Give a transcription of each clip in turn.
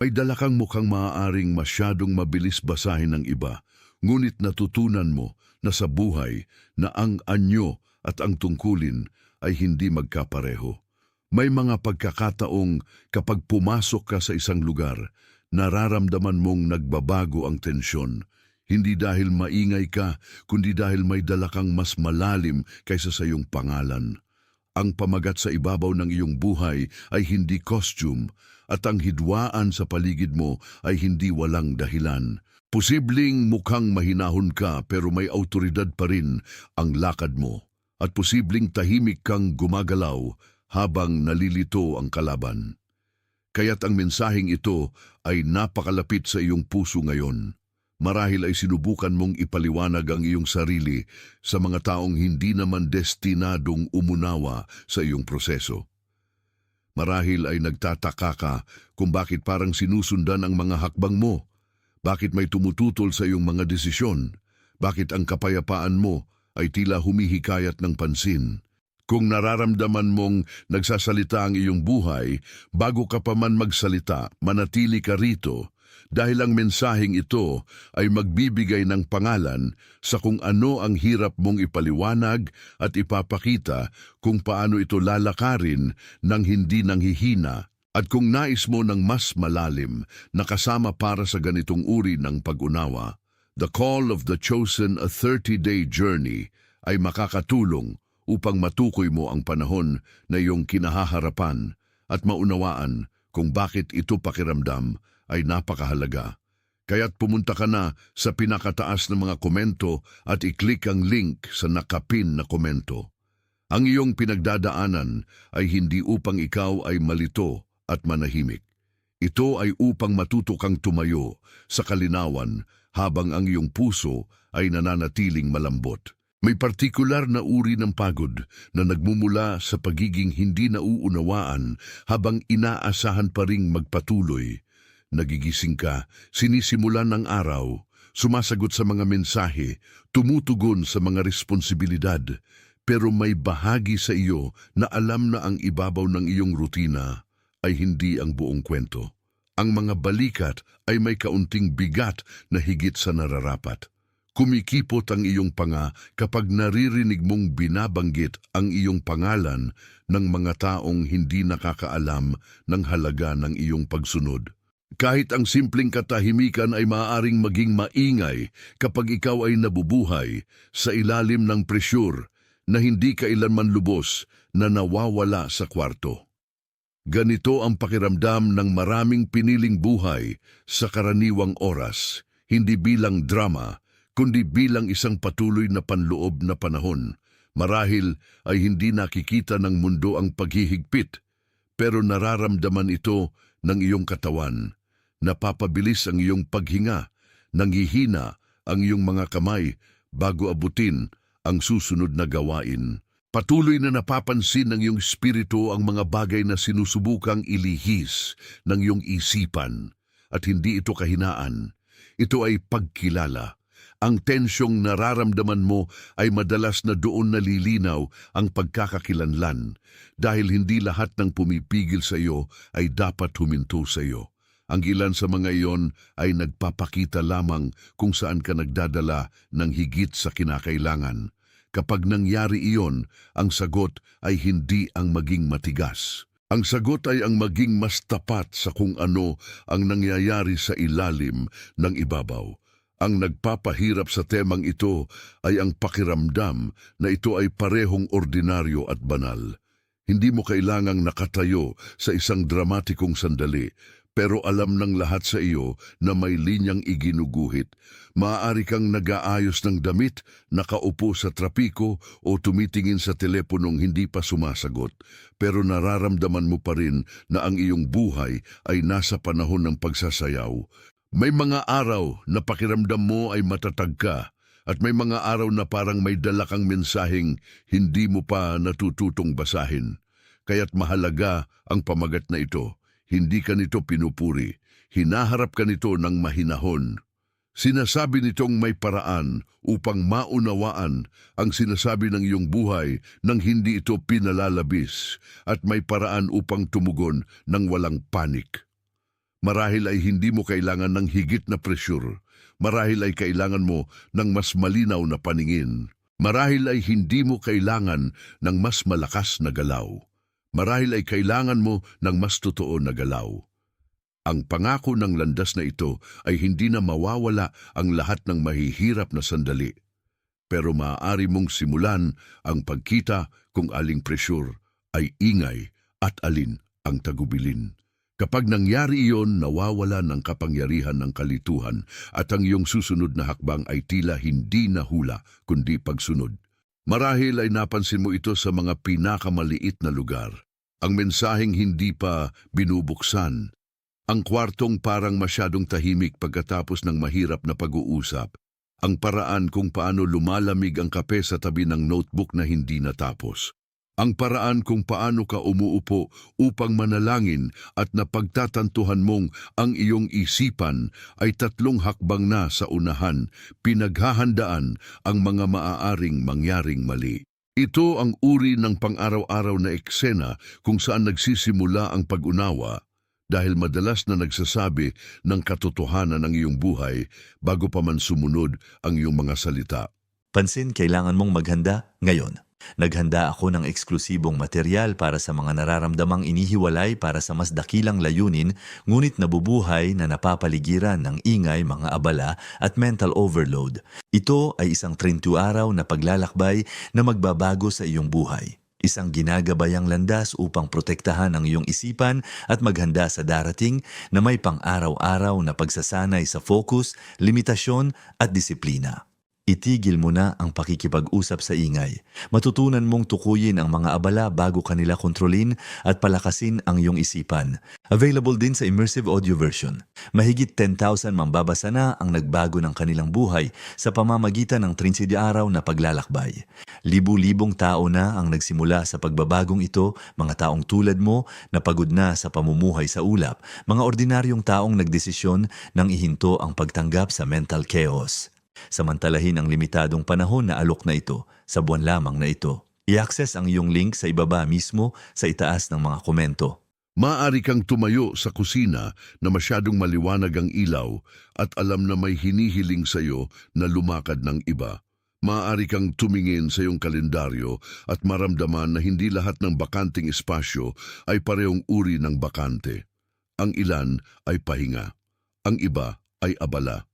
May dala kang mukhang maaaring masyadong mabilis basahin ng iba, ngunit natutunan mo na sa buhay na ang anyo at ang tungkulin ay hindi magkapareho. May mga pagkakataong kapag pumasok ka sa isang lugar, nararamdaman mong nagbabago ang tensyon. Hindi dahil maingay ka, kundi dahil may dala kang mas malalim kaysa sa iyong pangalan. Ang pamagat sa ibabaw ng iyong buhay ay hindi costume, at ang hidwaan sa paligid mo ay hindi walang dahilan. Posibleng mukhang mahinahon ka pero may autoridad pa rin ang lakad mo. At posibleng tahimik kang gumagalaw habang nalilito ang kalaban. Kaya't ang mensaheng ito ay napakalapit sa iyong puso ngayon. Marahil ay sinubukan mong ipaliwanag ang iyong sarili sa mga taong hindi naman destinadong umunawa sa iyong proseso. Marahil ay nagtataka ka kung bakit parang sinusundan ang mga hakbang mo, bakit may tumututol sa iyong mga desisyon, bakit ang kapayapaan mo ay tila humihikayat ng pansin. Kung nararamdaman mong nagsasalita ang iyong buhay, bago ka pa man magsalita, manatili ka rito, dahil ang mensaheng ito ay magbibigay ng pangalan sa kung ano ang hirap mong ipaliwanag at ipapakita kung paano ito lalakarin ng hindi nanghihina at kung nais mo ng mas malalim na kasama para sa ganitong uri ng pag-unawa. The Call of the Chosen, a 30-day journey ay makakatulong upang matukoy mo ang panahon na iyong kinahaharapan at maunawaan kung bakit ito pakiramdam ay napakahalaga. Kaya't pumunta ka na sa pinakataas ng mga komento at i-click ang link sa nakapin na komento. Ang iyong pinagdadaanan ay hindi upang ikaw ay malito at manahimik. Ito ay upang matuto kang tumayo sa kalinawan habang ang iyong puso ay nananatiling malambot. May partikular na uri ng pagod na nagmumula sa pagiging hindi nauunawaan habang inaasahan pa ring magpatuloy. Nagigising ka, sinisimulan ng araw, sumasagot sa mga mensahe, tumutugon sa mga responsibilidad, pero may bahagi sa iyo na alam na ang ibabaw ng iyong rutina ay hindi ang buong kwento. Ang mga balikat ay may kaunting bigat na higit sa nararapat. Kumikipot ang iyong panga kapag naririnig mong binabanggit ang iyong pangalan ng mga taong hindi nakakaalam ng halaga ng iyong pagsunod. Kahit ang simpleng katahimikan ay maaaring maging maingay kapag ikaw ay nabubuhay sa ilalim ng presyur na hindi kailanman lubos na nawawala sa kwarto. Ganito ang pakiramdam ng maraming piniling buhay sa karaniwang oras, hindi bilang drama, kundi bilang isang patuloy na panloob na panahon. Marahil ay hindi nakikita ng mundo ang paghihigpit, pero nararamdaman ito ng iyong katawan. Napapabilis ang iyong paghinga, nanghihina ang iyong mga kamay bago abutin ang susunod na gawain. Patuloy na napapansin ng iyong espiritu ang mga bagay na sinusubukang ilihis ng iyong isipan. At hindi ito kahinaan, ito ay pagkilala. Ang tensyong nararamdaman mo ay madalas na doon nalilinaw ang pagkakakilanlan dahil hindi lahat ng pumipigil sa iyo ay dapat huminto sa iyo. Ang ilan sa mga iyon ay nagpapakita lamang kung saan ka nagdadala ng higit sa kinakailangan. Kapag nangyari iyon, ang sagot ay hindi ang maging matigas. Ang sagot ay ang maging mas tapat sa kung ano ang nangyayari sa ilalim ng ibabaw. Ang nagpapahirap sa temang ito ay ang pakiramdam na ito ay parehong ordinaryo at banal. Hindi mo kailangang nakatayo sa isang dramatikong sandali, pero alam ng lahat sa iyo na may linyang iginuguhit. Maaari kang nag-aayos ng damit, nakaupo sa trapiko o tumitingin sa teleponong hindi pa sumasagot, pero nararamdaman mo pa rin na ang iyong buhay ay nasa panahon ng pagsasayaw. May mga araw na pakiramdam mo ay matatag ka, at may mga araw na parang may dala kang mensaheng hindi mo pa natututong basahin. Kaya't mahalaga ang pamagat na ito. Hindi ka nito pinupuri, hinaharap ka nito ng mahinahon. Sinasabi nitong may paraan upang maunawaan ang sinasabi ng iyong buhay nang hindi ito pinalalabis at may paraan upang tumugon ng walang panik. Marahil ay hindi mo kailangan ng higit na presyur. Marahil ay kailangan mo ng mas malinaw na paningin. Marahil ay hindi mo kailangan ng mas malakas na galaw. Marahil ay kailangan mo ng mas totoo na galaw. Ang pangako ng landas na ito ay hindi na mawawala ang lahat ng mahihirap na sandali. Pero maaari mong simulan ang pagkita kung aling presyur ay ingay at alin ang tagubilin. Kapag nangyari iyon, nawawala ng kapangyarihan ng kalituhan at ang iyong susunod na hakbang ay tila hindi na hula kundi pagsunod. Marahil ay napansin mo ito sa mga pinakamaliit na lugar. Ang mensaheng hindi pa binubuksan. Ang kwartong parang masyadong tahimik pagkatapos ng mahirap na pag-uusap. Ang paraan kung paano lumalamig ang kape sa tabi ng notebook na hindi natapos. Ang paraan kung paano ka umuupo upang manalangin at napagtatantuhan mong ang iyong isipan ay 3 hakbang na sa unahan, pinaghahandaan ang mga maaaring mangyaring mali. Ito ang uri ng pang-araw-araw na eksena kung saan nagsisimula ang pag-unawa dahil madalas na nagsasabi ng katotohanan ng iyong buhay bago pa man sumunod ang iyong mga salita. Pansin, kailangan mong maghanda ngayon. Naghanda ako ng eksklusibong material para sa mga nararamdamang inihiwalay para sa mas dakilang layunin, ngunit nabubuhay na napapaligiran ng ingay, mga abala at mental overload. Ito ay isang 30 araw na paglalakbay na magbabago sa iyong buhay. Isang ginagabayang landas upang protektahan ang iyong isipan at maghanda sa darating na may pang-araw-araw na pagsasanay sa focus, limitasyon at disiplina. Itigil mo na ang pakikipag-usap sa ingay. Matutunan mong tukuyin ang mga abala bago kanila kontrolin at palakasin ang iyong isipan. Available din sa immersive audio version. Mahigit 10,000 mambabasa na ang nagbago ng kanilang buhay sa pamamagitan ng 30 araw na paglalakbay. Libu-libong tao na ang nagsimula sa pagbabagong ito, mga taong tulad mo na pagod na sa pamumuhay sa ulap, mga ordinaryong taong nagdesisyon nang ihinto ang pagtanggap sa mental chaos. Samantalahin ang limitadong panahon na alok na ito sa buwan lamang na ito. I-access ang iyong link sa ibaba mismo sa itaas ng mga komento. Maaari kang tumayo sa kusina na masyadong maliwanag ang ilaw at alam na may hinihiling sa iyo na lumakad ng iba. Maaari kang tumingin sa iyong kalendaryo at maramdaman na hindi lahat ng bakanting espasyo ay parehong uri ng bakante. Ang ilan ay pahinga, ang iba ay abala,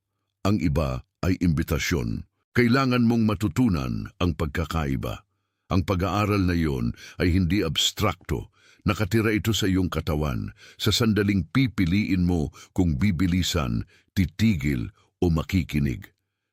ang iba ay imbitasyon. Kailangan mong matutunan ang pagkakaiba. Ang pag-aaral na iyon ay hindi abstrakto. Nakatira ito sa iyong katawan, sa sandaling pipiliin mo kung bibilisan, titigil o makikinig.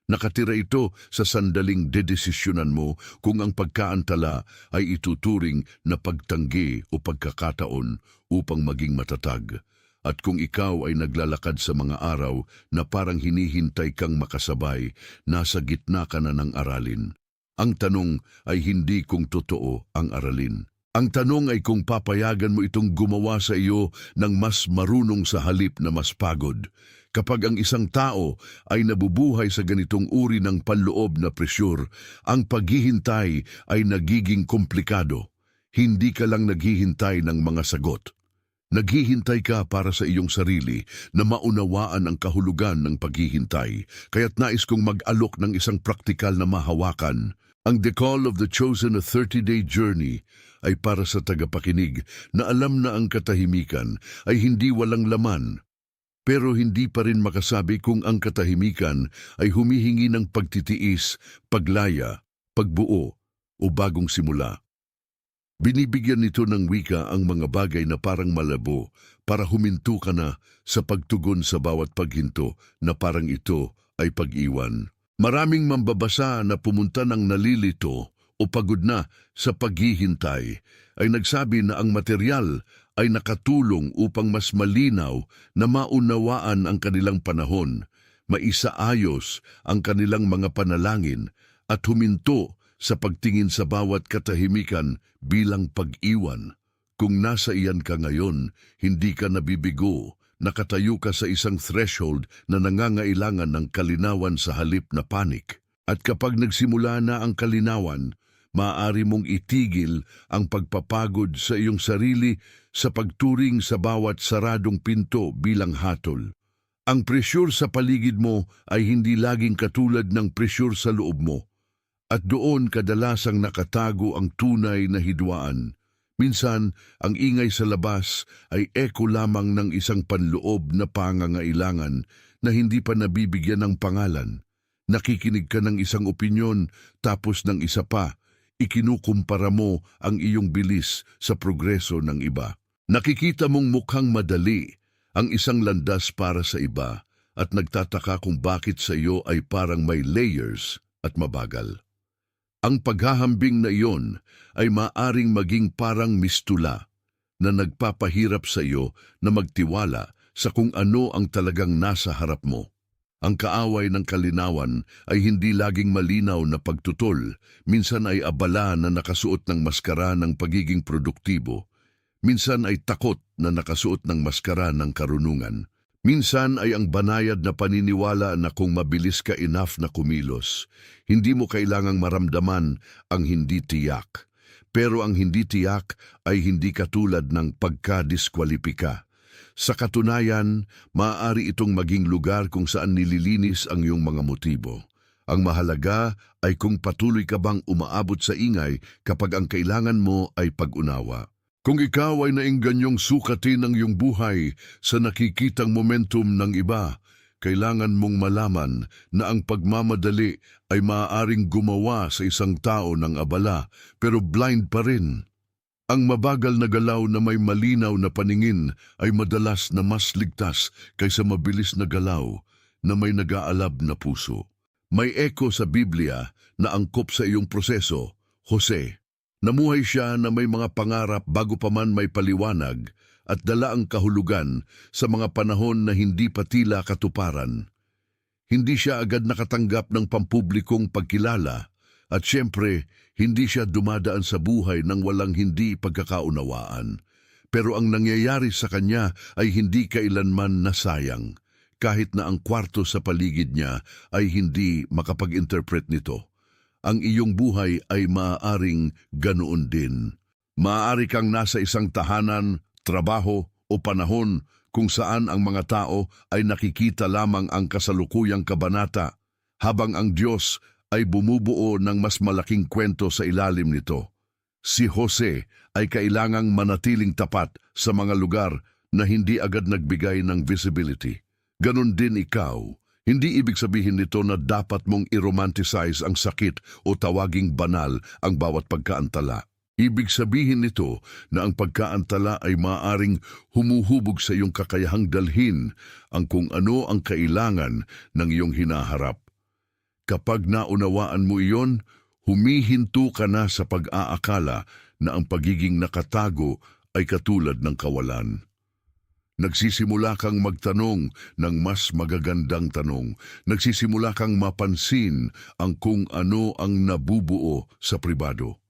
Nakatira ito sa sandaling dedesisyonan mo kung ang pagkaantala ay ituturing na pagtanggi o pagkakataon upang maging matatag. At kung ikaw ay naglalakad sa mga araw na parang hinihintay kang makasabay, nasa gitna ka na ng aralin. Ang tanong ay hindi kung totoo ang aralin. Ang tanong ay kung papayagan mo itong gumawa sa iyo ng mas marunong sa halip na mas pagod. Kapag ang isang tao ay nabubuhay sa ganitong uri ng panloob na presyur, ang paghihintay ay nagiging komplikado. Hindi ka lang naghihintay ng mga sagot. Naghihintay ka para sa iyong sarili na maunawaan ang kahulugan ng paghihintay, kaya't nais kong mag-alok ng isang praktikal na mahawakan. Ang The Call of the Chosen, a 30-day journey, ay para sa tagapakinig na alam na ang katahimikan ay hindi walang laman, pero hindi pa rin makasabi kung ang katahimikan ay humihingi ng pagtitiis, paglaya, pagbuo o bagong simula. Binibigyan nito ng wika ang mga bagay na parang malabo para huminto ka na sa pagtugon sa bawat paghinto na parang ito ay pag-iwan. Maraming mambabasa na pumunta ng nalilito o pagod na sa paghihintay ay nagsabi na ang material ay nakatulong upang mas malinaw na maunawaan ang kanilang panahon, maisaayos ang kanilang mga panalangin at huminto sa pagtingin sa bawat katahimikan bilang pag-iwan. Kung nasa iyan ka ngayon, hindi ka nabibigo, nakatayo ka sa isang threshold na nangangailangan ng kalinawan sa halip na panik. At kapag nagsimula na ang kalinawan, maaari mong itigil ang pagpapagod sa iyong sarili sa pagturing sa bawat saradong pinto bilang hatol. Ang presyur sa paligid mo ay hindi laging katulad ng presyur sa loob mo, at doon kadalasang nakatago ang tunay na hidwaan. Minsan, ang ingay sa labas ay eko lamang ng isang panloob na pangangailangan na hindi pa nabibigyan ng pangalan. Nakikinig ka ng isang opinyon, tapos ng isa pa, ikinukumpara mo ang iyong bilis sa progreso ng iba. Nakikita mong mukhang madali ang isang landas para sa iba at nagtataka kung bakit sa iyo ay parang may layers at mabagal. Ang paghahambing na iyon ay maaring maging parang mistula na nagpapahirap sa iyo na magtiwala sa kung ano ang talagang nasa harap mo. Ang kaaway ng kalinawan ay hindi laging malinaw na pagtutol, minsan ay abala na nakasuot ng maskara ng pagiging produktibo, minsan ay takot na nakasuot ng maskara ng karunungan. Minsan ay ang banayad na paniniwala na kung mabilis ka enough na kumilos, hindi mo kailangang maramdaman ang hindi tiyak. Pero ang hindi tiyak ay hindi katulad ng pagkadiskwalipika. Sa katunayan, maaari itong maging lugar kung saan nililinis ang iyong mga motibo. Ang mahalaga ay kung patuloy ka bang umaabot sa ingay kapag ang kailangan mo ay pag-unawa. Kung ikaw ay naingganyong sukatin ang iyong buhay sa nakikitang momentum ng iba, kailangan mong malaman na ang pagmamadali ay maaaring gumawa sa isang tao ng abala pero blind pa rin. Ang mabagal na galaw na may malinaw na paningin ay madalas na mas ligtas kaysa mabilis na galaw na may nag-aalab na puso. May eko sa Biblia na angkop sa iyong proseso, Jose. Namuhay siya na may mga pangarap bago pa man may paliwanag at dala ang kahulugan sa mga panahon na hindi pa tila katuparan. Hindi siya agad nakatanggap ng pampublikong pagkilala at siyempre hindi siya dumadaan sa buhay ng walang hindi pagkakaunawaan. Pero ang nangyayari sa kanya ay hindi kailanman nasayang, kahit na ang kwarto sa paligid niya ay hindi makapag-interpret nito. Ang iyong buhay ay maaaring ganoon din. Maaari kang nasa isang tahanan, trabaho o panahon kung saan ang mga tao ay nakikita lamang ang kasalukuyang kabanata, habang ang Diyos ay bumubuo ng mas malaking kwento sa ilalim nito. Si Jose ay kailangang manatiling tapat sa mga lugar na hindi agad nagbigay ng visibility. Ganon din ikaw. Hindi ibig sabihin nito na dapat mong i-romanticize ang sakit o tawaging banal ang bawat pagkaantala. Ibig sabihin nito na ang pagkaantala ay maaaring humuhubog sa iyong kakayahang dalhin ang kung ano ang kailangan ng iyong hinaharap. Kapag naunawaan mo iyon, humihinto ka na sa pag-aakala na ang pagiging nakatago ay katulad ng kawalan. Nagsisimula kang magtanong ng mas magagandang tanong. Nagsisimula kang mapansin ang kung ano ang nabubuo sa pribado.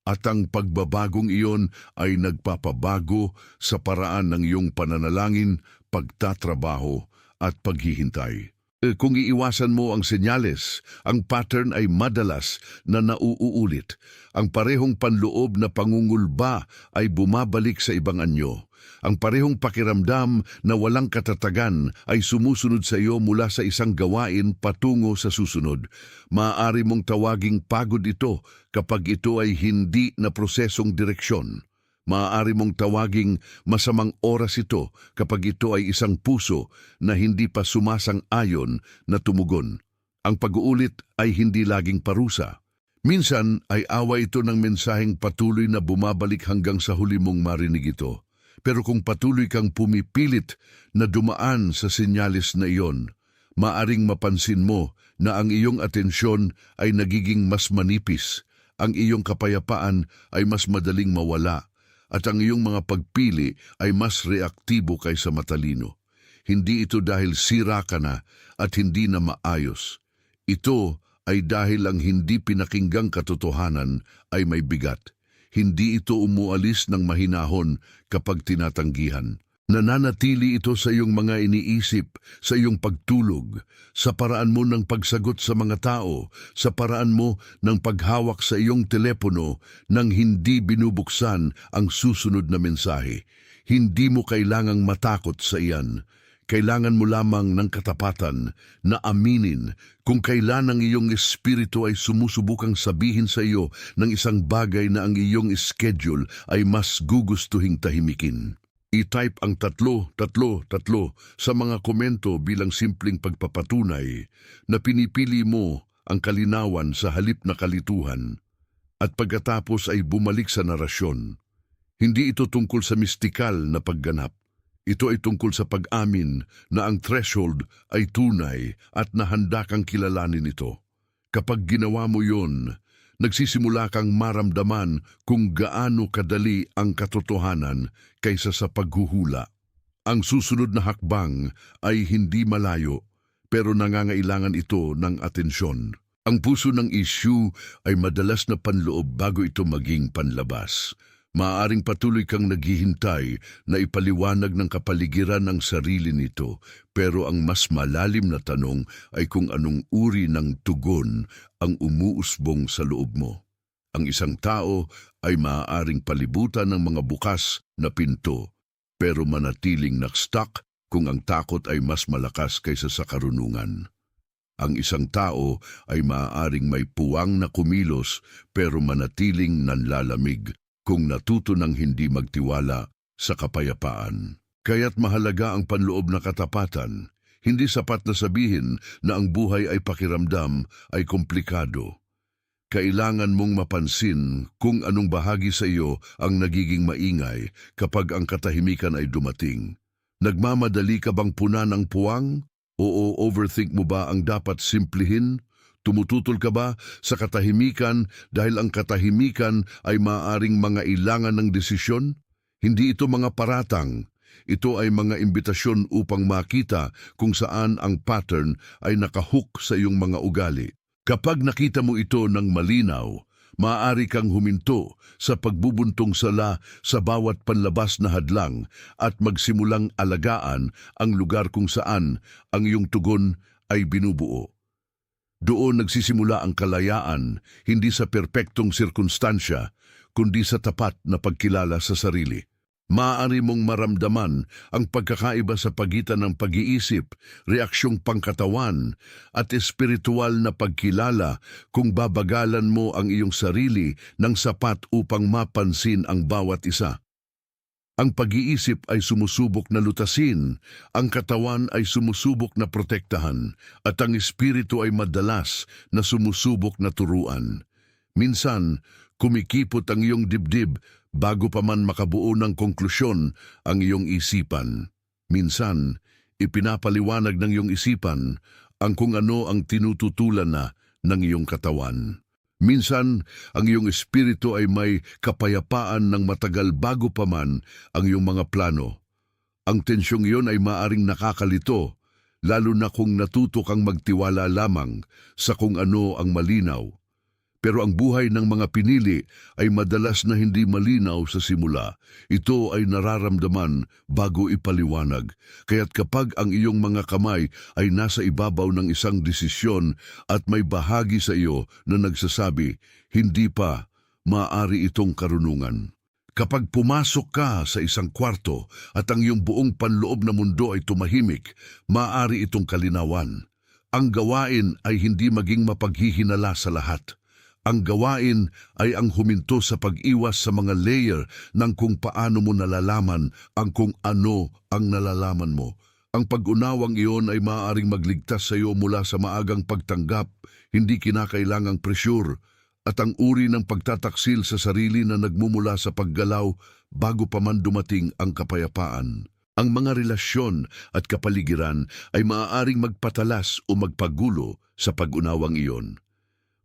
At ang pagbabagong iyon ay nagpapabago sa paraan ng iyong pananalangin, pagtatrabaho at paghihintay. Kung iiwasan mo ang senyales, ang pattern ay madalas na nauulit. Ang parehong panloob na pangungulba ay bumabalik sa ibang anyo. Ang parehong pakiramdam na walang katatagan ay sumusunod sa iyo mula sa isang gawain patungo sa susunod. Maaari mong tawaging pagod ito kapag ito ay hindi na prosesong direksyon. Maaari mong tawaging masamang oras ito kapag ito ay isang puso na hindi pa sumasang-ayon na tumugon. Ang pag-uulit ay hindi laging parusa. Minsan ay awa ito ng mensaheng patuloy na bumabalik hanggang sa huli mong marinig ito. Pero kung patuloy kang pumipilit na dumaan sa sinyalis na iyon, maaring mapansin mo na ang iyong atensyon ay nagiging mas manipis, ang iyong kapayapaan ay mas madaling mawala, at ang iyong mga pagpili ay mas reaktibo kaysa matalino. Hindi ito dahil sira ka na at hindi na maayos. Ito ay dahil ang hindi pinakinggang katotohanan ay may bigat. Hindi ito umualis ng mahinahon kapag tinatanggihan. Nananatili ito sa iyong mga iniisip, sa iyong pagtulog, sa paraan mo ng pagsagot sa mga tao, sa paraan mo ng paghawak sa iyong telepono nang hindi binubuksan ang susunod na mensahe. Hindi mo kailangang matakot sa iyan. Kailangan mo lamang ng katapatan na aminin kung kailan ang iyong espiritu ay sumusubukang sabihin sa iyo ng isang bagay na ang iyong schedule ay mas gugustuhing tahimikin. I-type ang 3 sa mga komento bilang simpleng pagpapatunay na pinipili mo ang kalinawan sa halip na kalituhan at pagkatapos ay bumalik sa narasyon. Hindi ito tungkol sa mistikal na pagganap. Ito ay tungkol sa pag-amin na ang threshold ay tunay at nahanda kang kilalanin ito. Kapag ginawa mo yon, nagsisimula kang maramdaman kung gaano kadali ang katotohanan kaysa sa paghuhula. Ang susunod na hakbang ay hindi malayo, pero nangangailangan ito ng atensyon. Ang puso ng issue ay madalas na panloob bago ito maging panlabas. Maaaring patuloy kang naghihintay na ipaliwanag ng kapaligiran ng sarili nito, pero ang mas malalim na tanong ay kung anong uri ng tugon ang umuusbong sa loob mo. Ang isang tao ay maaaring palibutan ng mga bukas na pinto, pero manatiling nakstuck kung ang takot ay mas malakas kaysa sa karunungan. Ang isang tao ay maaaring may puwang na kumilos pero manatiling nanlalamig kung natuto ng hindi magtiwala sa kapayapaan. Kaya't mahalaga ang panloob na katapatan. Hindi sapat na sabihin na ang buhay ay pakiramdam ay komplikado. Kailangan mong mapansin kung anong bahagi sa iyo ang nagiging maingay kapag ang katahimikan ay dumating. Nagmamadali ka bang punan ng puwang? O overthink mo ba ang dapat simplihin? Tumututol ka ba sa katahimikan dahil ang katahimikan ay maaaring mga ilangan ng desisyon? Hindi ito mga paratang. Ito ay mga imbitasyon upang makita kung saan ang pattern ay nakahook sa iyong mga ugali. Kapag nakita mo ito ng malinaw, maaari kang huminto sa pagbubuntong sala sa bawat panlabas na hadlang at magsimulang alagaan ang lugar kung saan ang iyong tugon ay binubuo. Doon nagsisimula ang kalayaan, hindi sa perpektong sirkunstansya, kundi sa tapat na pagkilala sa sarili. Maaari mong maramdaman ang pagkakaiba sa pagitan ng pag-iisip, reaksyong pangkatawan, at espiritual na pagkilala kung babagalan mo ang iyong sarili ng sapat upang mapansin ang bawat isa. Ang pag-iisip ay sumusubok na lutasin, ang katawan ay sumusubok na protektahan, at ang espiritu ay madalas na sumusubok na turuan. Minsan, kumikipot ang iyong dibdib bago pa man makabuo ng konklusyon ang iyong isipan. Minsan, ipinapaliwanag ng iyong isipan ang kung ano ang tinututulan na ng iyong katawan. Minsan, ang iyong espiritu ay may kapayapaan ng matagal bago pa man ang iyong mga plano. Ang tensyong iyon ay maaring nakakalito, lalo na kung natuto kang magtiwala lamang sa kung ano ang malinaw. Pero ang buhay ng mga pinili ay madalas na hindi malinaw sa simula. Ito ay nararamdaman bago ipaliwanag. Kaya't kapag ang iyong mga kamay ay nasa ibabaw ng isang desisyon at may bahagi sa iyo na nagsasabi, hindi pa, maaari itong karunungan. Kapag pumasok ka sa isang kwarto at ang iyong buong panloob na mundo ay tumahimik, maaari itong kalinawan. Ang gawain ay hindi maging mapaghihinala sa lahat. Ang gawain ay ang huminto sa pag-iwas sa mga layer ng kung paano mo nalalaman ang kung ano ang nalalaman mo. Ang pag-unawang iyon ay maaaring magligtas sa iyo mula sa maagang pagtanggap, hindi kinakailangang presyur, at ang uri ng pagtataksil sa sarili na nagmumula sa paggalaw bago pa man dumating ang kapayapaan. Ang mga relasyon at kapaligiran ay maaaring magpatalas o magpagulo sa pag-unawang iyon.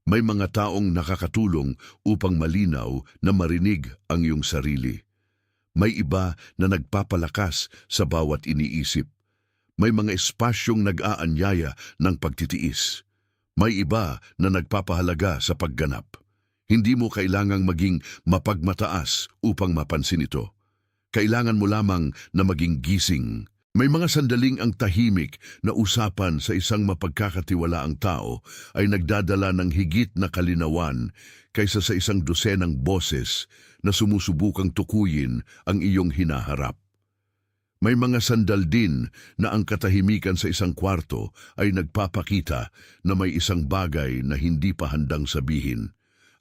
May mga taong nakakatulong upang malinaw na marinig ang iyong sarili. May iba na nagpapalakas sa bawat iniisip. May mga espasyong nag-aanyaya ng pagtitiis. May iba na nagpapahalaga sa pagganap. Hindi mo kailangang maging mapagmataas upang mapansin ito. Kailangan mo lamang na maging gising. May mga sandaling ang tahimik na usapan sa isang mapagkakatiwalaang tao ay nagdadala ng higit na kalinawan kaysa sa isang dosenang boses na sumusubukang tukuyin ang iyong hinaharap. May mga sandal din na ang katahimikan sa isang kwarto ay nagpapakita na may isang bagay na hindi pa handang sabihin.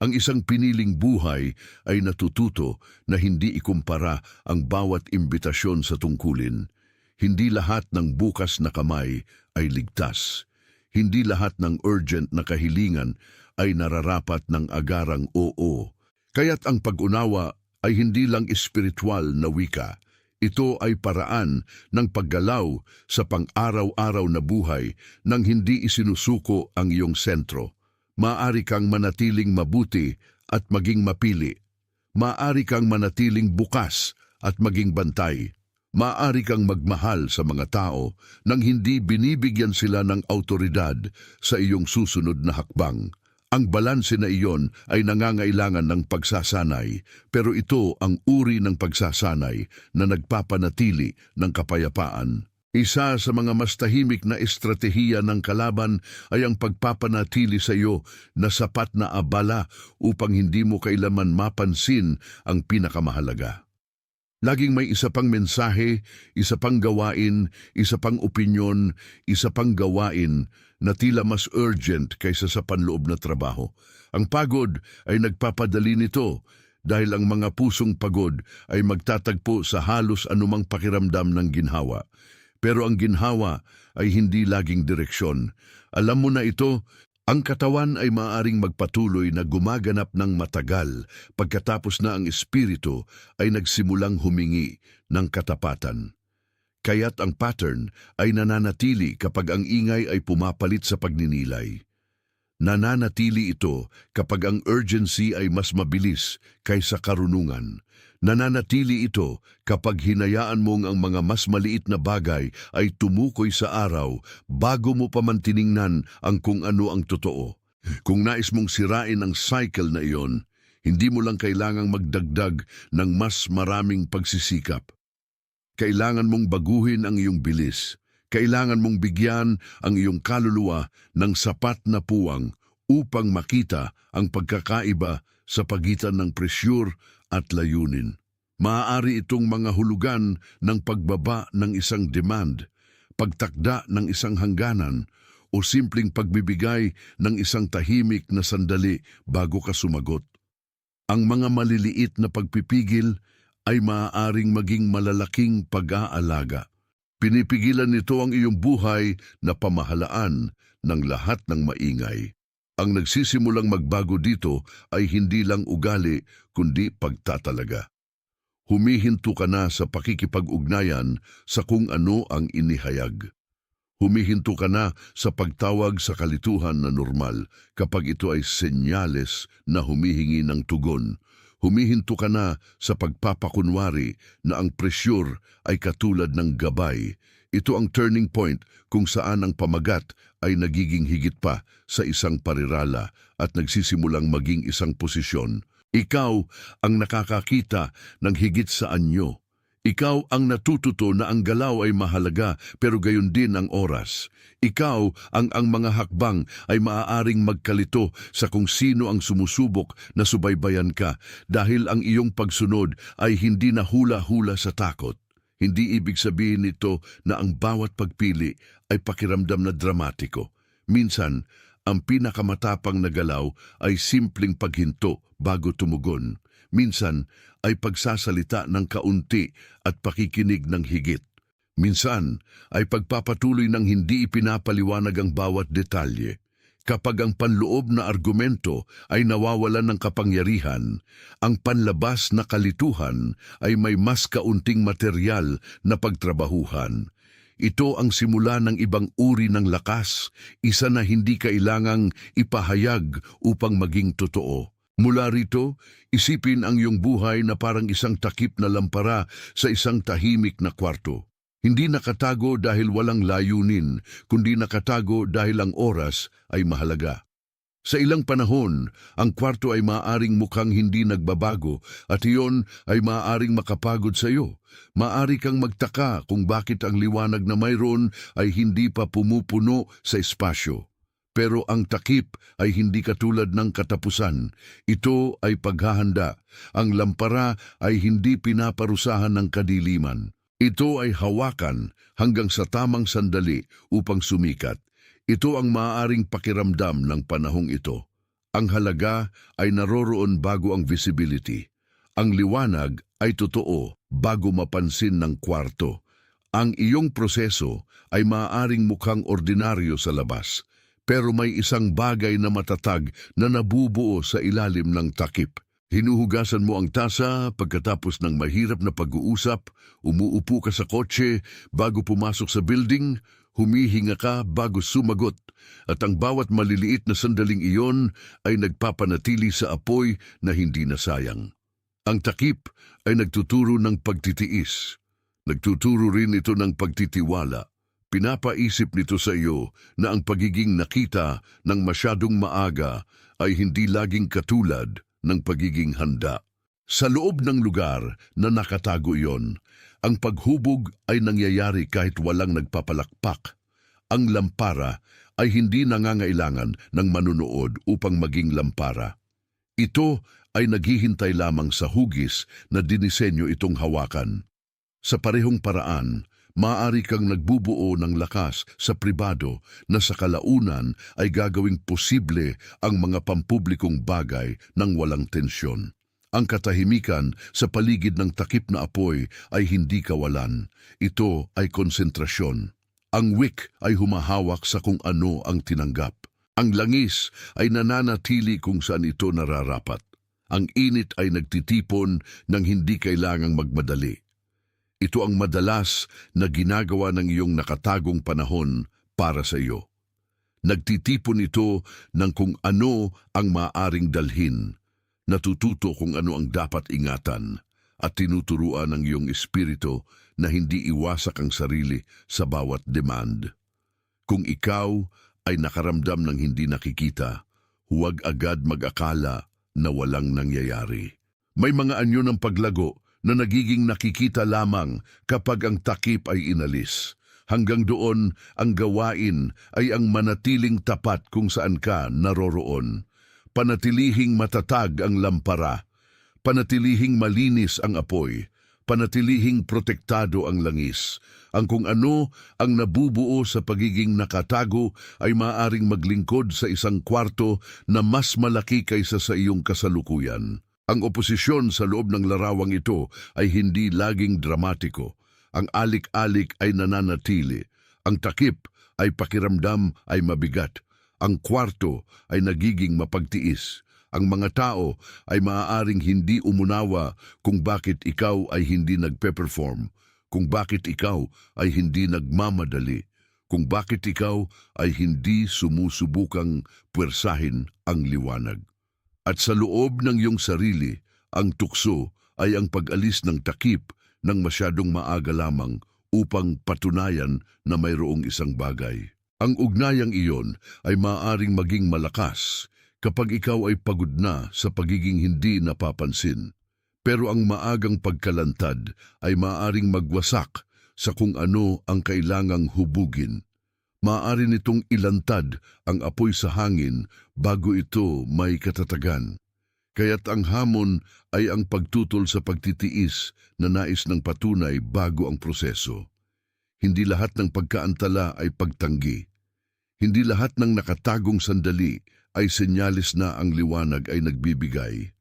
Ang isang piniling buhay ay natututo na hindi ikumpara ang bawat imbitasyon sa tungkulin. Hindi lahat ng bukas na kamay ay ligtas. Hindi lahat ng urgent na kahilingan ay nararapat ng agarang oo. Kaya't ang pag-unawa ay hindi lang espiritual na wika. Ito ay paraan ng paggalaw sa pang-araw-araw na buhay nang hindi isinusuko ang iyong sentro. Maaari kang manatiling mabuti at maging mapili. Maaari kang manatiling bukas at maging bantay. Maaari kang magmahal sa mga tao nang hindi binibigyan sila ng autoridad sa iyong susunod na hakbang. Ang balanse na iyon ay nangangailangan ng pagsasanay, pero ito ang uri ng pagsasanay na nagpapanatili ng kapayapaan. Isa sa mga mas tahimik na estratehiya ng kalaban ay ang pagpapanatili sa iyo na sapat na abala upang hindi mo kailanman mapansin ang pinakamahalaga. Laging may isa pang mensahe, isa pang gawain, isa pang opinyon, isa pang gawain na tila mas urgent kaysa sa panloob na trabaho. Ang pagod ay nagpapadali nito dahil ang mga pusong pagod ay magtatagpo sa halos anumang pakiramdam ng ginhawa. Pero ang ginhawa ay hindi laging direksyon. Alam mo na ito, ang katawan ay maaaring magpatuloy na gumaganap ng matagal pagkatapos na ang espiritu ay nagsimulang humingi ng katapatan. Kaya't ang pattern ay nananatili kapag ang ingay ay pumapalit sa pagninilay. Nananatili ito kapag ang urgency ay mas mabilis kaysa karunungan. Nananatili ito kapag hinayaan mong ang mga mas maliit na bagay ay tumukoy sa araw bago mo pa man tiningnan ang kung ano ang totoo. Kung nais mong sirain ang cycle na iyon, hindi mo lang kailangang magdagdag ng mas maraming pagsisikap. Kailangan mong baguhin ang iyong bilis. Kailangan mong bigyan ang iyong kaluluwa ng sapat na puwang upang makita ang pagkakaiba sa pagitan ng presyur at layunin. Maaari itong mga hulugan ng pagbaba ng isang demand, pagtakda ng isang hangganan, o simpleng pagbibigay ng isang tahimik na sandali bago ka sumagot. Ang mga maliliit na pagpipigil ay maaaring maging malalaking pag-aalaga. Pinipigilan nito ang iyong buhay na pamahalaan ng lahat ng maingay. Ang nagsisimulang magbago dito ay hindi lang ugali kundi pagtatalaga. Humihinto ka na sa pakikipag-ugnayan sa kung ano ang inihayag. Humihinto ka na sa pagtawag sa kalituhan na normal kapag ito ay senyales na humihingi ng tugon. Humihinto ka na sa pagpapakunwari na ang presyur ay katulad ng gabay. Ito ang turning point kung saan ang pamagat ay nagiging higit pa sa isang parirala at nagsisimulang maging isang posisyon. Ikaw ang nakakakita ng higit sa anyo. Ikaw ang natututo na ang galaw ay mahalaga pero gayon din ang oras. Ikaw ang mga hakbang ay maaaring magkalito sa kung sino ang sumusubok na subaybayan ka dahil ang iyong pagsunod ay hindi na hula-hula sa takot. Hindi ibig sabihin nito na ang bawat pagpili ay pakiramdam na dramatiko. Minsan, ang pinakamatapang na galaw ay simpleng paghinto bago tumugon. Minsan ay pagsasalita ng kaunti at pakikinig ng higit. Minsan ay pagpapatuloy ng hindi ipinapaliwanag ang bawat detalye. Kapag ang panloob na argumento ay nawawalan ng kapangyarihan, ang panlabas na kalituhan ay may mas kaunting materyal na pagtrabahuhan. Ito ang simula ng ibang uri ng lakas, isa na hindi kailangang ipahayag upang maging totoo. Mula rito, isipin ang iyong buhay na parang isang takip na lampara sa isang tahimik na kwarto. Hindi nakatago dahil walang layunin, kundi nakatago dahil ang oras ay mahalaga. Sa ilang panahon, ang kwarto ay maaaring mukhang hindi nagbabago at iyon ay maaaring makapagod sa iyo. Maaari kang magtaka kung bakit ang liwanag na mayroon ay hindi pa pumupuno sa espasyo. Pero ang takip ay hindi katulad ng katapusan. Ito ay paghahanda. Ang lampara ay hindi pinaparusahan ng kadiliman. Ito ay hawakan hanggang sa tamang sandali upang sumikat. Ito ang maaaring pakiramdam ng panahong ito. Ang halaga ay naroroon bago ang visibility. Ang liwanag ay totoo bago mapansin ng kwarto. Ang iyong proseso ay maaaring mukhang ordinaryo sa labas, pero may isang bagay na matatag na nabubuo sa ilalim ng takip. Hinuhugasan mo ang tasa pagkatapos ng mahirap na pag-uusap, umuupo ka sa kotse bago pumasok sa building, humihinga ka bago sumagot, at ang bawat maliliit na sandaling iyon ay nagpapanatili sa apoy na hindi nasayang. Ang takip ay nagtuturo ng pagtitiis. Nagtuturo rin ito ng pagtitiwala. Pinapaisip nito sa iyo na ang pagiging nakita ng masyadong maaga ay hindi laging katulad ng pagiging handa. Sa loob ng lugar na nakatago iyon, ang paghubog ay nangyayari kahit walang nagpapalakpak. Ang lampara ay hindi nangangailangan ng manunood upang maging lampara. Ito ay naghihintay lamang sa hugis na dinisenyo itong hawakan. Sa parehong paraan, maaari kang nagbubuo ng lakas sa pribado na sa kalaunan ay gagawing posible ang mga pampublikong bagay ng walang tensyon. Ang katahimikan sa paligid ng takip na apoy ay hindi kawalan. Ito ay konsentrasyon. Ang wick ay humahawak sa kung ano ang tinanggap. Ang langis ay nananatili kung saan ito nararapat. Ang init ay nagtitipon nang hindi kailangang magmadali. Ito ang madalas na ginagawa ng iyong nakatagong panahon para sa iyo. Nagtitipon ito ng kung ano ang maaring dalhin. Natututo kung ano ang dapat ingatan at tinuturuan ng iyong espiritu na hindi iwasak ang sarili sa bawat demand. Kung ikaw ay nakaramdam ng hindi nakikita, huwag agad mag-akala na walang nangyayari. May mga anyo ng paglago na nagiging nakikita lamang kapag ang takip ay inalis. Hanggang doon, ang gawain ay ang manatiling tapat kung saan ka naroroon. Panatilihing matatag ang lampara, panatilihing malinis ang apoy, panatilihing protektado ang langis. Ang kung ano ang nabubuo sa pagiging nakatago ay maaaring maglingkod sa isang kwarto na mas malaki kaysa sa iyong kasalukuyan. Ang oposisyon sa loob ng larawang ito ay hindi laging dramatiko. Ang alik-alik ay nananatili. Ang takip ay pakiramdam ay mabigat. Ang kwarto ay nagiging mapagtiis. Ang mga tao ay maaaring hindi umunawa kung bakit ikaw ay hindi nagpe-perform, kung bakit ikaw ay hindi nagmamadali, kung bakit ikaw ay hindi sumusubukang puwersahin ang liwanag. At sa loob ng iyong sarili, ang tukso ay ang pag-alis ng takip ng masyadong maaga lamang upang patunayan na mayroong isang bagay. Ang ugnayang iyon ay maaaring maging malakas kapag ikaw ay pagod na sa pagiging hindi napapansin. Pero ang maagang pagkalantad ay maaaring magwasak sa kung ano ang kailangang hubugin. Maaari nitong ilantad ang apoy sa hangin bago ito may katatagan. Kaya't ang hamon ay ang pagtutol sa pagtitiis na nais ng patunay bago ang proseso. Hindi lahat ng pagkaantala ay pagtanggi. Hindi lahat ng nakatagong sandali ay senyalis na ang liwanag ay nagbibigay.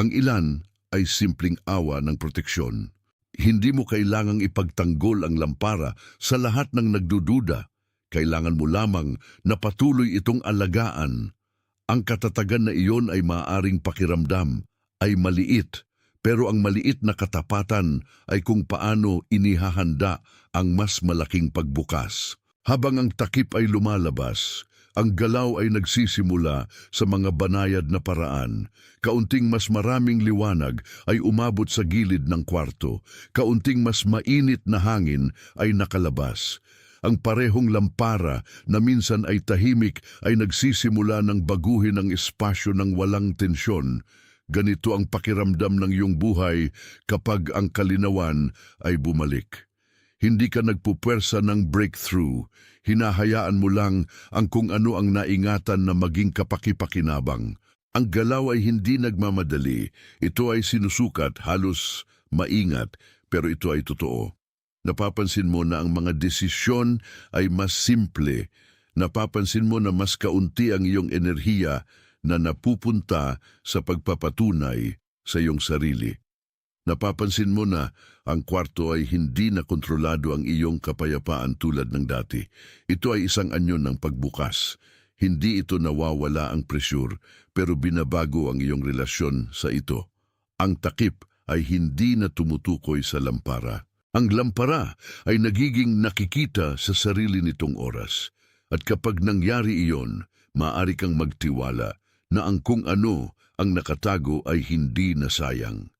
Ang ilan ay simpleng awa ng proteksyon. Hindi mo kailangang ipagtanggol ang lampara sa lahat ng nagdududa. Kailangan mo lamang na patuloy itong alagaan. Ang katatagan na iyon ay maaaring pakiramdam, ay maliit, pero ang maliit na katapatan ay kung paano inihahanda ang mas malaking pagbukas. Habang ang takip ay lumalabas, ang galaw ay nagsisimula sa mga banayad na paraan. Kaunting mas maraming liwanag ay umabot sa gilid ng kwarto. Kaunting mas mainit na hangin ay nakalabas. Ang parehong lampara na minsan ay tahimik ay nagsisimula ng baguhin ang espasyo ng walang tensyon. Ganito ang pakiramdam ng iyong buhay kapag ang kalinawan ay bumalik. Hindi ka nagpupwersa ng breakthrough. Hinahayaan mo lang ang kung ano ang naingatan na maging kapaki-pakinabang. Ang galaw ay hindi nagmamadali. Ito ay sinusukat, halos maingat, pero ito ay totoo. Napapansin mo na ang mga desisyon ay mas simple. Napapansin mo na mas kaunti ang iyong enerhiya na napupunta sa pagpapatunay sa iyong sarili. Napapansin mo na ang kwarto ay hindi na kontrolado ang iyong kapayapaan tulad ng dati. Ito ay isang anyo ng pagbukas. Hindi ito nawawala ang presyur, pero binabago ang iyong relasyon sa ito. Ang takip ay hindi na tumutukoy sa lampara. Ang lampara ay nagiging nakikita sa sarili nitong oras. At kapag nangyari iyon, maaari kang magtiwala na ang kung ano ang nakatago ay hindi nasayang.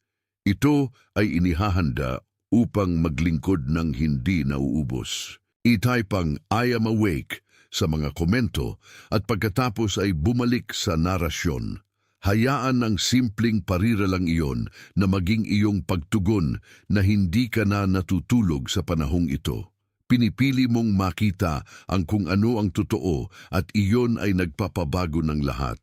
Ito ay inihahanda upang maglingkod ng hindi nauubos. I-type ang I am awake sa mga komento at pagkatapos ay bumalik sa narasyon. Hayaan ang simpleng parira lang iyon na maging iyong pagtugon na hindi ka na natutulog sa panahong ito. Pinipili mong makita ang kung ano ang totoo at iyon ay nagpapabago ng lahat.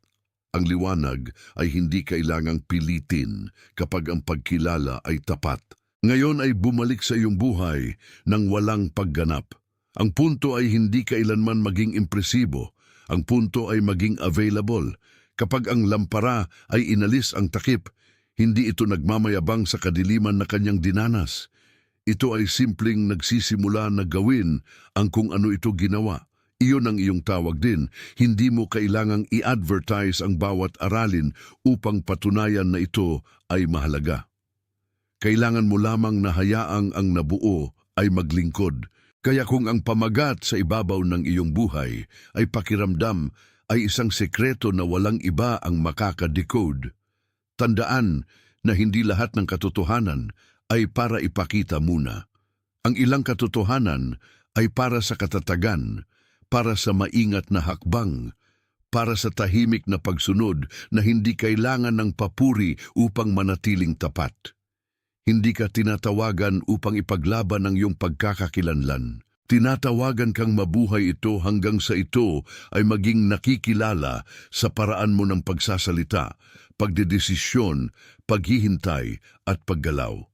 Ang liwanag ay hindi kailangang pilitin kapag ang pagkilala ay tapat. Ngayon ay bumalik sa iyong buhay ng walang pagganap. Ang punto ay hindi kailanman maging impresibo. Ang punto ay maging available. Kapag ang lampara ay inalis ang takip, hindi ito nagmamayabang sa kadiliman na kanyang dinanas. Ito ay simpleng nagsisimula na gawin ang kung ano ito ginawa. Iyon ang iyong tawag din. Hindi mo kailangang i-advertise ang bawat aralin upang patunayan na ito ay mahalaga. Kailangan mo lamang na hayaang ang nabuo ay maglingkod. Kaya kung ang pamagat sa ibabaw ng iyong buhay ay pakiramdam, ay isang sekreto na walang iba ang makaka-decode. Tandaan na hindi lahat ng katotohanan ay para ipakita muna. Ang ilang katotohanan ay para sa katatagan, para sa maingat na hakbang, para sa tahimik na pagsunod na hindi kailangan ng papuri upang manatiling tapat. Hindi ka tinatawagan upang ipaglaban ang iyong pagkakakilanlan. Tinatawagan kang mabuhay ito hanggang sa ito ay maging nakikilala sa paraan mo ng pagsasalita, pagdedesisyon, paghihintay at paggalaw.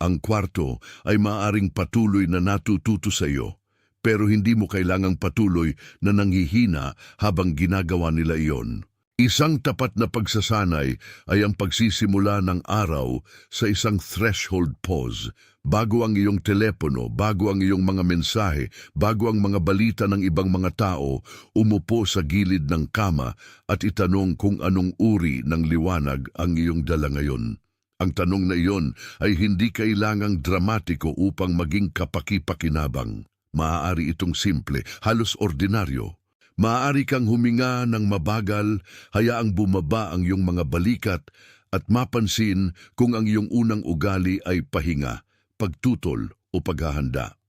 Ang kwarto ay maaaring patuloy na natututo sa iyo, pero hindi mo kailangang patuloy na nanghihina habang ginagawa nila iyon. Isang tapat na pagsasanay ay ang pagsisimula ng araw sa isang threshold pause, bago ang iyong telepono, bago ang iyong mga mensahe, bago ang mga balita ng ibang mga tao, umupo sa gilid ng kama at itanong kung anong uri ng liwanag ang iyong dala ngayon. Ang tanong na iyon ay hindi kailangang dramatiko upang maging kapaki-pakinabang. Maaari itong simple, halos ordinaryo. Maaari kang huminga ng mabagal, hayaang bumaba ang iyong mga balikat at mapansin kung ang iyong unang ugali ay pahinga, pagtutol o paghahanda.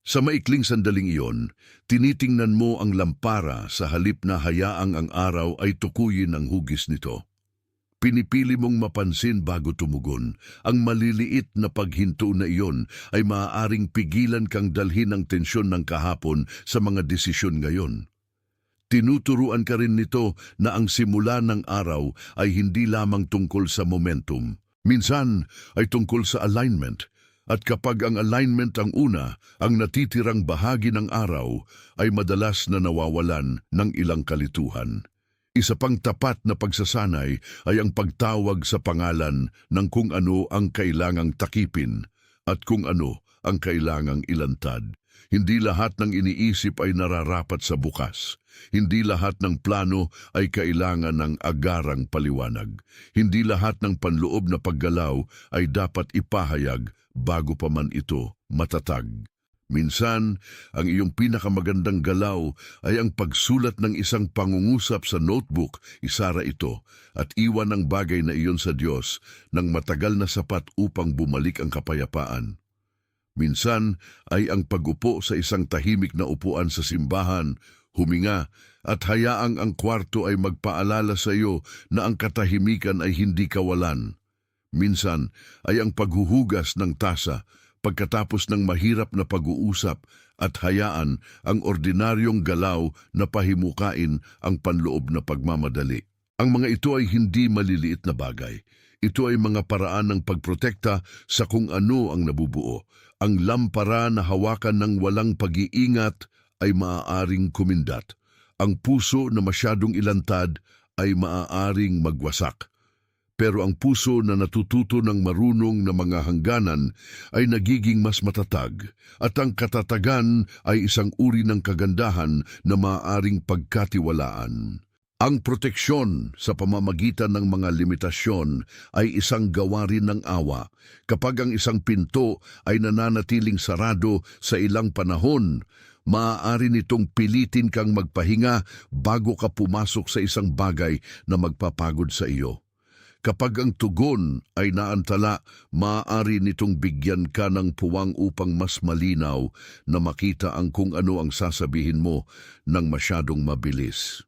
Sa maikling sandaling iyon, tinitingnan mo ang lampara sa halip na hayaang ang araw ay tukuyin ang hugis nito. Pinipili mong mapansin bago tumugon. Ang maliliit na paghinto na iyon ay maaaring pigilan kang dalhin ang tensyon ng kahapon sa mga desisyon ngayon. Tinuturuan ka rin nito na ang simula ng araw ay hindi lamang tungkol sa momentum. Minsan ay tungkol sa alignment. At kapag ang alignment ang una, ang natitirang bahagi ng araw ay madalas na nawawalan ng ilang kalituhan. Isa pang tapat na pagsasanay ay ang pagtawag sa pangalan ng kung ano ang kailangang takipin at kung ano ang kailangang ilantad. Hindi lahat ng iniisip ay nararapat sa bukas. Hindi lahat ng plano ay kailangan ng agarang paliwanag. Hindi lahat ng panloob na paggalaw ay dapat ipahayag bago pa man ito matatag. Minsan, ang iyong pinakamagandang galaw ay ang pagsulat ng isang pangungusap sa notebook, isara ito, at iwan ang bagay na iyon sa Diyos ng matagal na sapat upang bumalik ang kapayapaan. Minsan ay ang pagupo sa isang tahimik na upuan sa simbahan, huminga at hayaang ang kwarto ay magpaalala sa iyo na ang katahimikan ay hindi kawalan. Minsan ay ang paghuhugas ng tasa pagkatapos ng mahirap na pag-uusap at hayaan ang ordinaryong galaw na pahimukain ang panloob na pagmamadali. Ang mga ito ay hindi maliliit na bagay. Ito ay mga paraan ng pagprotekta sa kung ano ang nabubuo. Ang lampara na hawakan ng walang pag-iingat ay maaaring kumindat. Ang puso na masyadong ilantad ay maaaring magwasak. Pero ang puso na natututo ng marunong na mga hangganan ay nagiging mas matatag, at ang katatagan ay isang uri ng kagandahan na maaaring pagkatiwalaan. Ang proteksyon sa pamamagitan ng mga limitasyon ay isang gawain ng awa. Kapag ang isang pinto ay nananatiling sarado sa ilang panahon, maaari nitong pilitin kang magpahinga bago ka pumasok sa isang bagay na magpapagod sa iyo. Kapag ang tugon ay naantala, maaari nitong bigyan ka ng puwang upang mas malinaw na makita ang kung ano ang sasabihin mo ng masyadong mabilis.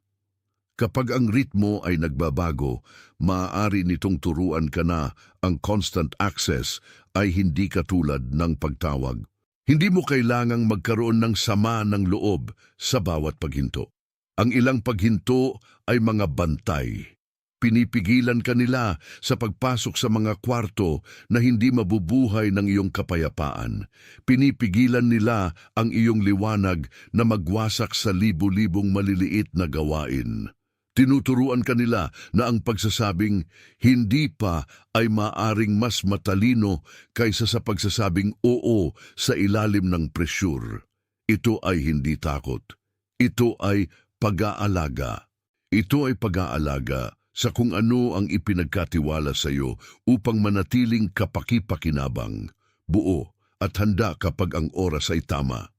Kapag ang ritmo ay nagbabago, maaari nitong turuan ka na ang constant access ay hindi katulad ng pagtawag. Hindi mo kailangang magkaroon ng sama ng loob sa bawat paghinto. Ang ilang paghinto ay mga bantay. Pinipigilan ka nila sa pagpasok sa mga kwarto na hindi mabubuhay ng iyong kapayapaan. Pinipigilan nila ang iyong liwanag na magwasak sa libu-libong maliliit na gawain. Tinuturuan ka nila na ang pagsasabing hindi pa ay maaring mas matalino kaysa sa pagsasabing oo sa ilalim ng presyur. Ito ay hindi takot. Ito ay pag-aalaga. Ito ay pag-aalaga sa kung ano ang ipinagkatiwala sa iyo upang manatiling kapaki-pakinabang, buo at handa kapag ang oras ay tama.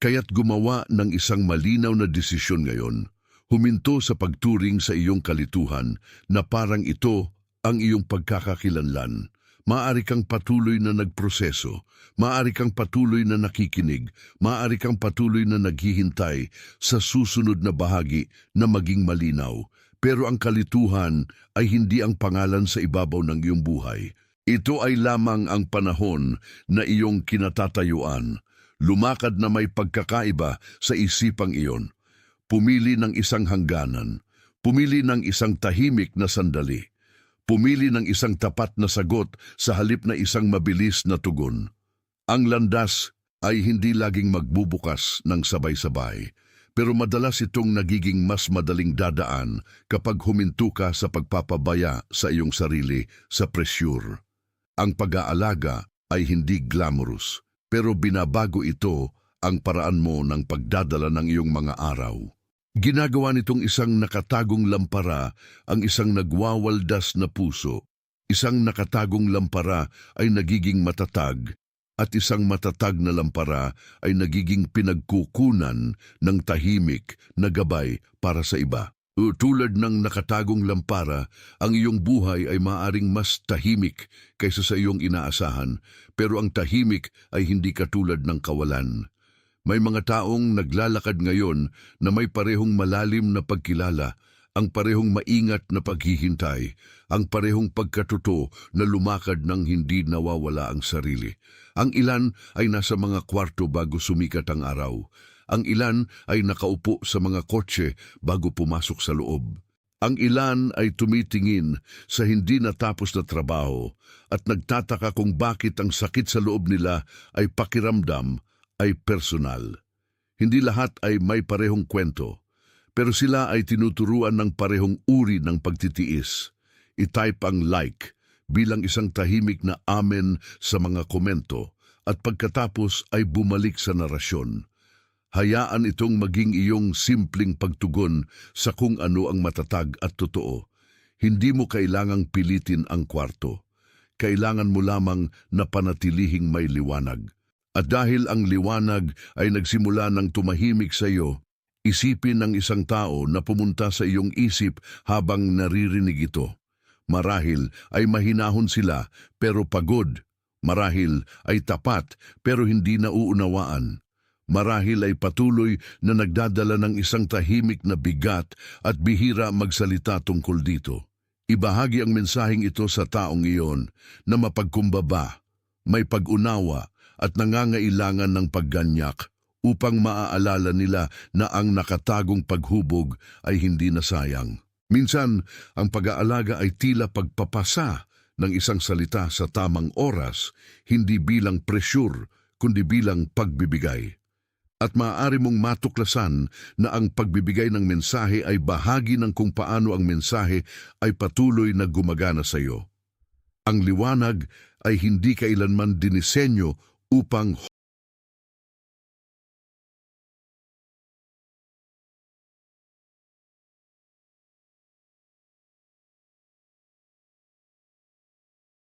Kaya't gumawa ng isang malinaw na desisyon ngayon. Huminto sa pagturing sa iyong kalituhan na parang ito ang iyong pagkakakilanlan. Maaari kang patuloy na nagproseso, maaari kang patuloy na nakikinig, maaari kang patuloy na naghihintay sa susunod na bahagi na maging malinaw. Pero ang kalituhan ay hindi ang pangalan sa ibabaw ng iyong buhay. Ito ay lamang ang panahon na iyong kinatatayuan. Lumakad na may pagkakaiba sa isipang iyon. Pumili ng isang hangganan, pumili ng isang tahimik na sandali, pumili ng isang tapat na sagot sa halip na isang mabilis na tugon. Ang landas ay hindi laging magbubukas ng sabay-sabay, pero madalas itong nagiging mas madaling dadaan kapag huminto ka sa pagpapabaya sa iyong sarili sa presyur. Ang pag-aalaga ay hindi glamorous, pero binabago ito ang paraan mo ng pagdadala ng iyong mga araw. Ginagawa nitong isang nakatagong lampara ang isang nagwawaldas na puso. Isang nakatagong lampara ay nagiging matatag at isang matatag na lampara ay nagiging pinagkukunan ng tahimik na gabay para sa iba. Tulad ng nakatagong lampara, ang iyong buhay ay maaaring mas tahimik kaysa sa iyong inaasahan, pero ang tahimik ay hindi katulad ng kawalan. May mga taong naglalakad ngayon na may parehong malalim na pagkilala, ang parehong maingat na paghihintay, ang parehong pagkatuto na lumakad ng hindi nawawala ang sarili. Ang ilan ay nasa mga kwarto bago sumikat ang araw. Ang ilan ay nakaupo sa mga kotse bago pumasok sa loob. Ang ilan ay tumitingin sa hindi natapos na trabaho at nagtataka kung bakit ang sakit sa loob nila ay pakiramdam ay personal. Hindi lahat ay may parehong kwento, pero sila ay tinuturuan ng parehong uri ng pagtitiis. I-type ang like bilang isang tahimik na amen sa mga komento at pagkatapos ay bumalik sa narasyon. Hayaan itong maging iyong simpleng pagtugon sa kung ano ang matatag at totoo. Hindi mo kailangang pilitin ang kwarto. Kailangan mo lamang na panatilihing may liwanag. At dahil ang liwanag ay nagsimula ng tumahimik sa iyo, isipin ng isang tao na pumunta sa iyong isip habang naririnig ito. Marahil ay mahinahon sila pero pagod Marahil ay tapat pero hindi nauunawaan. Marahil ay patuloy na nagdadala ng isang tahimik na bigat at bihira magsalita tungkol dito. Ibahagi ang mensaheng ito sa taong iyon na mapagkumbaba, may pag-unawa at nangangailangan ng pagganyak upang maaalala nila na ang nakatagong paghubog ay hindi nasayang. Minsan, ang pag-aalaga ay tila pagpapasa ng isang salita sa tamang oras, hindi bilang presyur, kundi bilang pagbibigay. At maaari mong matuklasan na ang pagbibigay ng mensahe ay bahagi ng kung paano ang mensahe ay patuloy na gumagana sa iyo. Ang liwanag ay hindi kailanman dinisenyo upang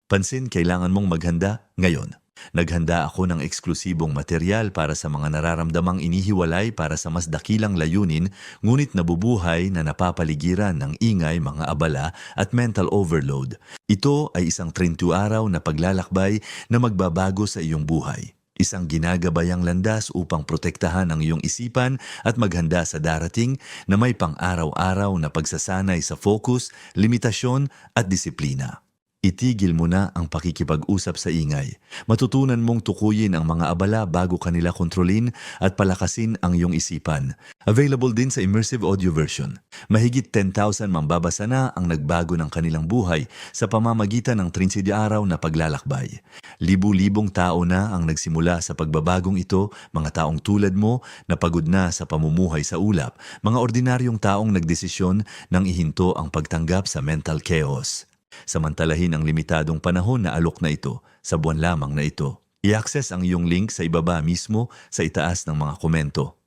Pansin, kailangan mong maghanda ngayon. Naghanda ako ng eksklusibong material para sa mga nararamdamang inihiwalay para sa mas dakilang layunin, ngunit nabubuhay na napapaligiran ng ingay, mga abala at mental overload. Ito ay isang 30 araw na paglalakbay na magbabago sa iyong buhay. Isang ginagabayang landas upang protektahan ang iyong isipan at maghanda sa darating na may pang-araw-araw na pagsasanay sa focus, limitasyon at disiplina. Itigil mo na ang pakikipag-usap sa ingay. Matutunan mong tukuyin ang mga abala bago kanila kontrolin at palakasin ang iyong isipan. Available din sa immersive audio version. Mahigit 10,000 mambabasa na ang nagbago ng kanilang buhay sa pamamagitan ng 30 araw na paglalakbay. Libu-libong tao na ang nagsimula sa pagbabagong ito, mga taong tulad mo na pagod na sa pamumuhay sa ulap, mga ordinaryong taong nagdesisyon nang ihinto ang pagtanggap sa mental chaos. Samantalahin ang limitadong panahon na alok na ito sa buwan lamang na ito. I-access ang iyong link sa ibaba mismo sa itaas ng mga komento.